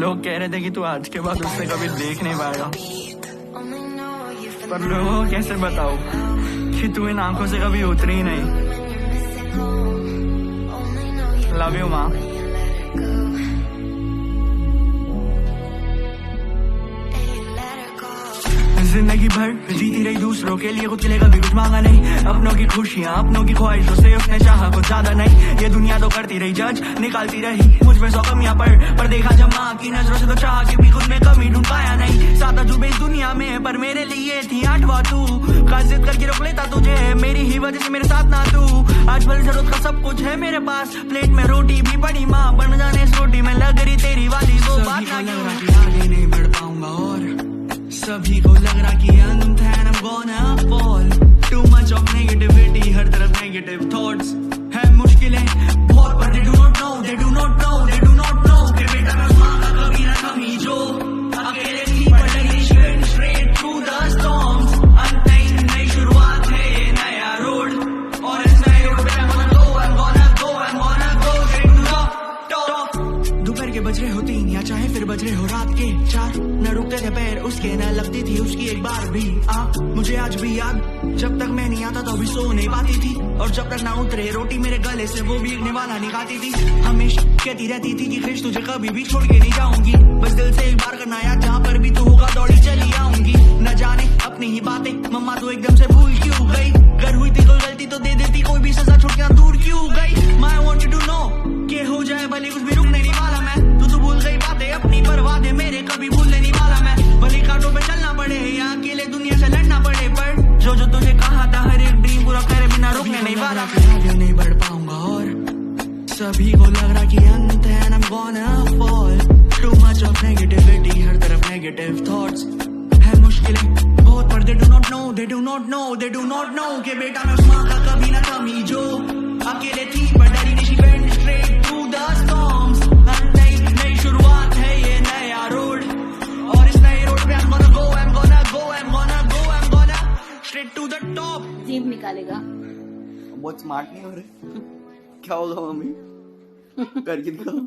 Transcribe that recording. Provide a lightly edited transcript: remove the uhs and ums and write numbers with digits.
लोग कह रहे थे कि तू आज के बाद उससे कभी देख नहीं पाएगा, पर लोगों को कैसे बताऊं कि तू इन आंखों से कभी उतरी ही नहीं। लव यू माँ। जिंदगी भर जीती रही दूसरों के लिए, खुद के लिए कभी कुछ मांगा नहीं। अपनों की खुशियाँ अपनों की ख्वाहिशों से उसने चाहा कुछ ज्यादा नहीं। ये दुनिया तो करती रही जज, निकालती रही मुझ में 100 कमियां, पर देखा जब माँ की नजरों से तो चाहा कि भी खुद में कमी ढूंढ पाया नहीं। 7 अजूबे इस दुनिया में, पर मेरे लिए थी 8वां तू। काजिद करके रोक लेता तुझे, मेरी ही वजह से मेरे साथ ना तू। आज भले जरूरत का सब कुछ है मेरे पास, प्लेट में रोटी भी पड़ी माँ, बन जाने इस रोटी में लग रही तेरी वाली वो बात ना क्यों। आगे नहीं बढ़ पाऊंगा और सभी को लग रहा कि अंत है, and I'm gonna fall. Too much of negativity, हर तरफ negative thoughts है, मुश्किलें बहुत, पर they do not know, they do not know, they do not know कि बेटा मैं मांगा कभी ना कभी जो अकेले थी पर डरी, went straight through the storms. अंत नहीं, नई शुरुआत है ये नया रोड, और इस नए रोड पे I'm gonna go, I'm gonna go, I'm gonna go straight to the top. दोपहर के बज रहे हो 3 या चाहे फिर बज रहे हो रात के 4, न रुकते थे पैर उसके, न लगती थी उसकी एक बार भी। मुझे आज भी याद, जब तक मैं नहीं आता तो भी सो नहीं पाती थी, और जब तक ना उतरे रोटी मेरे गले से वो भी निवाला नहीं खाती थी। हमेशा कहती रहती थी कि ख्रिश तुझे कभी भी छोड़ के नहीं जाऊंगी, बस दिल से एक बार करना याद, जहाँ पर भी तू होगा दौड़ी चली आऊंगी। न जाने अपनी ही बातें मम्मा तो एकदम से भूल क्यों गई, अगर हुई थी कोई गलती तो दे देती, कोई भी सजा छुट्टियां दूर क्यों गई। My want you to know कि हो जाए भले कुछ भी रुकने नहीं वाला मैं, तू भूल गई बातें अपनी, पर वादे मेरे कभी भूलने नहीं वाला मैं। भले कांटों पे चलना पड़े या अकेले दुनिया से लड़ना पड़े, पर जो जो तुझे कहा था हर एक ड्रीम पूरा करे बिना रोकने नहीं वाला। आगे नहीं बढ़ पाऊंगा और सभी को लग रहा कि अंत है, and I'm gonna fall. Too much of negativity, हर तरफ negative thoughts है, मुश्किलें बहुत, पर they do not know, they do not know, they do not know कि बेटा मैं उस माँ का कभी ना कमी जो अकेले थी पर डरी नहीं, she went straight through the storms. नई शुरुआत है ये नया रोड, और इस नए रोड पे I'm gonna go, I'm gonna go, I'm gonna go, I'm gonna straight to the top. जीभ निकालेगा। बहुत स्मार्ट नहीं हो रहे। क्या होगा मम्मी? करके दिखाओ।